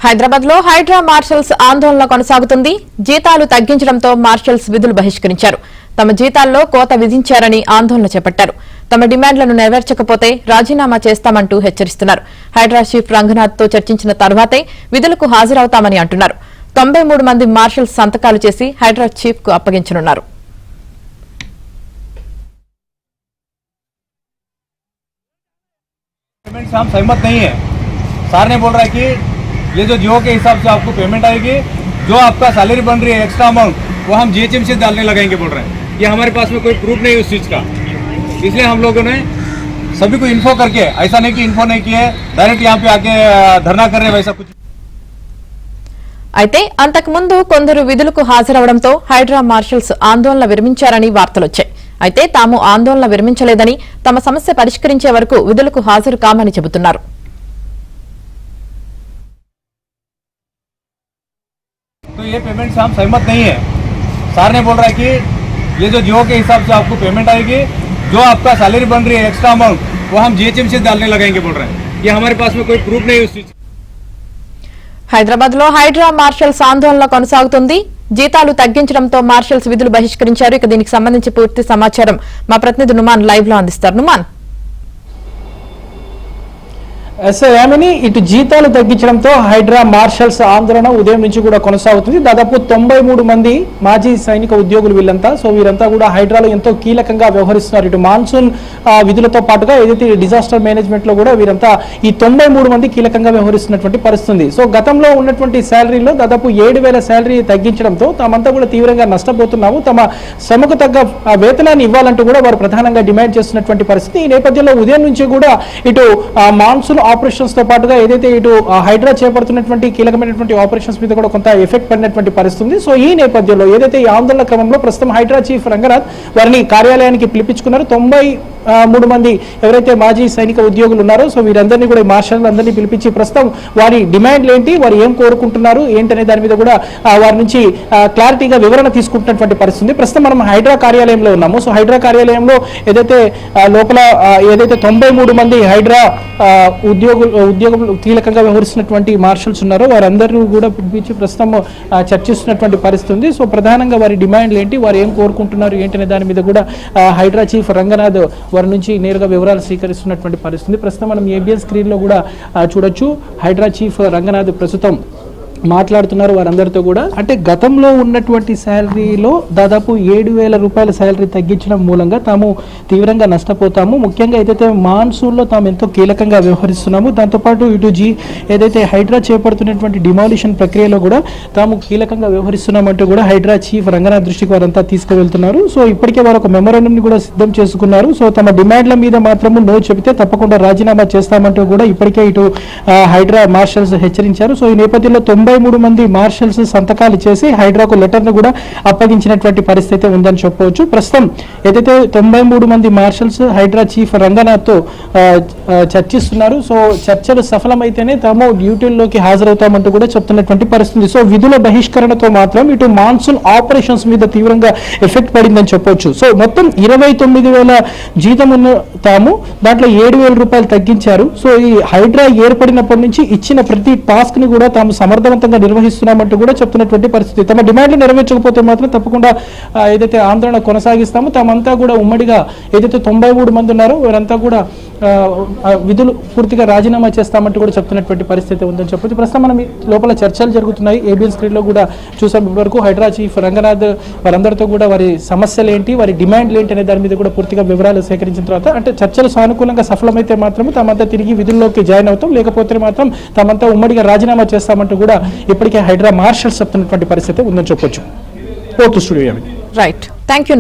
హైదరాబాద్ లో హైడ్రా మార్షల్స్ ఆందోళన కొనసాగుతుంది. జీతాలు తగ్గించడంతో మార్షల్స్ విధులు బహిష్కరించారు. తమ జీతాల్లో కోత విధించారని ఆందోళన చేపట్టారు. తమ డిమాండ్లను నెరవేర్చకపోతే రాజీనామా చేస్తామంటూ హెచ్చరిస్తున్నారు. హైడ్రా చీఫ్ రంగనాథ్ తో చర్చించిన తర్వాతే విధులకు హాజరవుతామని అంటున్నారు. 93 మంది మార్షల్స్ సంతకాలు చేసి హైడ్రా చీఫ్ కు అప్పగించనున్నారు. हम सहमत नहीं है। सर ने बोल रहा है कि ये जो जियो के हिसाब से आपको पेमेंट आएगी, जो आपका सैलरी बन रही है एक्स्ट्रा अमाउंट वो हम जीएचएम से डालने लगाएंगे बोल रहे हैं। ये हमारे पास में कोई प्रूफ नहीं है उस चीज़ का, इसलिए हम लोगों ने सभी को इन्फो करके, ऐसा नहीं कि इन्फो नहीं किए डायरेक्ट यहाँ पे आके धरना कर रहे हैं वैसा कुछ। అయితే అంతకుముందు కొందరు విధులకు హాజరవడంతో హైడ్రా మార్షల్స్ ఆందోళన విరమించారని వార్తలొచ్చాయి. అయితే తాము ఆందోళన విరమించలేదని, తమ సమస్య పరిష్కరించే వరకు విధులకు హాజరు కామని చెబుతున్నారు. तो ये पेमेंट से हम सहमत नहीं है। सर ने बोल रहा है कि ये जो जियो के हिसाब से आपको पेमेंट आएगी, जो आपका सैलरी बन रही है एक्स्ट्रा अमाउंट वो हम जीएचएम से डालने लगाएंगे बोल रहे हैं। ये हमारे पास में कोई प्रूफ नहीं है उस चीज। హైదరాబాద్ లో హైడ్రా మార్షల్స్ ఆందోళన కొనసాగుతుంది. జీతాలు తగ్గించడంతో మార్షల్స్ విధులు బహిష్కరించారు. ఇక దీనికి సంబంధించి పూర్తి సమాచారం మా ప్రతినిధి నుమాన్ లైవ్ లో అందిస్తారు. నుమాన్, ఎస్ఐఎంని ఇటు జీతాలు తగ్గించడంతో హైడ్రా మార్షల్స్ ఆందోళన ఉదయం నుంచి కూడా కొనసాగుతుంది. దాదాపు 93 మంది మాజీ సైనిక ఉద్యోగులు వీళ్ళంతా. సో వీరంతా కూడా హైడ్రాలో ఎంతో కీలకంగా వ్యవహరిస్తున్నారు. ఇటు మాన్సూన్ విధులతో పాటుగా ఏదైతే డిజాస్టర్ మేనేజ్మెంట్ లో కూడా వీరంతా ఈ 93 మంది కీలకంగా వ్యవహరిస్తున్నటువంటి పరిస్థితి. సో గతంలో ఉన్నటువంటి శాలరీలో దాదాపు 7,000 శాలరీ తగ్గించడంతో తామంతా కూడా తీవ్రంగా నష్టపోతున్నాము, తమ శ్రమకు తగ్గ వేతనాన్ని ఇవ్వాలంటూ కూడా వారు ప్రధానంగా డిమాండ్ చేస్తున్నటువంటి పరిస్థితి. ఈ నేపథ్యంలో ఉదయం నుంచి కూడా ఇటు మాన్సూన్ ఆపరేషన్స్ తో పాటుగా ఏదైతే ఇటు హైడ్రా చేపడుతున్నటువంటి కీలకమైనటువంటి ఆపరేషన్స్ మీద కూడా కొంత ఎఫెక్ట్ పడినటువంటి పరిస్థితి. సో ఈ నేపథ్యంలో ఏదైతే ఈ ఆందోళన క్రమంలో ప్రస్తుతం హైడ్రా చీఫ్ రంగనాథ్ వారిని కార్యాలయానికి పిలిపించుకున్నారు. 93 మంది ఎవరైతే మాజీ సైనిక ఉద్యోగులు ఉన్నారో సో వీరందరినీ కూడా మార్షల్ అందరినీ పిలిపించి ప్రస్తుతం వారి డిమాండ్లు ఏంటి, వారు ఏం కోరుకుంటున్నారు ఏంటనే దాని మీద కూడా వారి నుంచి క్లారిటీగా వివరణ తీసుకుంటున్నటువంటి పరిస్థితి. ప్రస్తుతం మనం హైడ్రా కార్యాలయంలో ఉన్నాము. సో హైడ్రా కార్యాలయంలో ఏదైతే లోపల ఏదైతే 93 మంది హైడ్రా ఉద్యోగులు కీలకంగా వ్యవహరిస్తున్నటువంటి మార్షల్స్ ఉన్నారో వారందరూ కూడా పిలిపించి ప్రస్తుతం చర్చిస్తున్నటువంటి పరిస్థితి. సో ప్రధానంగా వారి డిమాండ్లు ఏంటి, వారు ఏం కోరుకుంటున్నారు ఏంటనే దాని మీద కూడా హైడ్రా చీఫ్ రంగనాథ్ వారి నుంచి నేరుగా వివరాలు స్వీకరిస్తున్నటువంటి పరిస్థితి. ప్రస్తుతం మనం ఏబిఎన్ స్క్రీన్ లో కూడా చూడొచ్చు. హైడ్రా చీఫ్ రంగనాథ్ ప్రస్తుతం మాట్లాడుతున్నారు వారందరితో కూడా. అంటే గతంలో ఉన్నటువంటి శాలరీలో దాదాపు 7,000 రూపాయల శాలరీ తగ్గించడం మూలంగా తాము తీవ్రంగా నష్టపోతాము. ముఖ్యంగా ఏదైతే మాన్సూన్లో తాము ఎంతో కీలకంగా వ్యవహరిస్తున్నాము, దాంతోపాటు ఇటు ఏదైతే హైడ్రా చేపడుతున్నటువంటి డిమాలిషన్ ప్రక్రియలో కూడా తాము కీలకంగా వ్యవహరిస్తున్నామంటూ కూడా హైడ్రా చీఫ్ రంగనాథ్ దృష్టికి వారంతా తీసుకువెళ్తున్నారు. సో ఇప్పటికే వారు ఒక మెమోరాండంని కూడా సిద్ధం చేసుకున్నారు. సో తమ డిమాండ్ల మీద మాత్రము నో చెబితే తప్పకుండా రాజీనామా చేస్తామంటూ కూడా ఇప్పటికే ఇటు హైడ్రా మార్షల్స్ హెచ్చరించారు. సో ఈ నేపథ్యంలో 93 మంది మార్షల్స్ సంతకాలు చేసి హైడ్రాకు లెటర్ ను కూడా అప్పగించినటువంటి పరిస్థితి ఉందని చెప్పవచ్చు. ప్రస్తుతం ఏదైతే 93 మంది మార్షల్స్ హైడ్రా చీఫ్ రంగనాథ్ తో చర్చిస్తున్నారు. సో చర్చలు సఫలమైతేనే తాము డ్యూటీల్లోకి హాజరవుతామంటూ కూడా చెప్తున్నటువంటి పరిస్థితి. సో విధుల బహిష్కరణతో మాత్రం ఇటు మాన్సూన్ ఆపరేషన్స్ మీద తీవ్రంగా ఎఫెక్ట్ పడిందని చెప్పొచ్చు. సో మొత్తం 29,000 జీతం ఉన్న తాము దాంట్లో 7,000 రూపాయలు తగ్గించారు. సో ఈ హైడ్రా ఏర్పడినప్పటి నుంచి ఇచ్చిన ప్రతి టాస్క్ ని కూడా తాము సమర్థవంతంగా నిర్వహిస్తున్నామంటూ కూడా చెప్తున్నటువంటి పరిస్థితి. తమ డిమాండ్లు నెరవేర్చకపోతే మాత్రం తప్పకుండా ఏదైతే ఆందోళన కొనసాగిస్తామో తామంతా కూడా ఉమ్మడిగా ఏదైతే 93 మంది ఉన్నారో వారంతా కూడా విధులు పూర్తిగా రాజీనామా చేస్తామంటూ కూడా చెప్తున్నటువంటి పరిస్థితి ఉందని చెప్పొచ్చు. ప్రస్తుతం మనం లోపల చర్చలు జరుగుతున్నాయి. ఏబిఎన్ స్క్రీన్ లో కూడా చూసాం. ఇప్పటివరకు హైడ్రా చీఫ్ రంగనాథ్ వారందరితో కూడా వారి సమస్యలు ఏంటి, వారి డిమాండ్లు ఏంటి అనే దాని మీద కూడా పూర్తిగా వివరాలు సేకరించిన తర్వాత అంటే చర్చలు సానుకూలంగా సఫలమైతే మాత్రం తామంతా తిరిగి విధుల్లోకి జాయిన్ అవుతాం, లేకపోతే మాత్రం తామంతా ఉమ్మడిగా రాజీనామా చేస్తామంటూ కూడా ఇప్పటికే హైడ్రా మార్షల్స్ చెప్తున్నటువంటి పరిస్థితి ఉందని చెప్పొచ్చు. Studio right, thank you.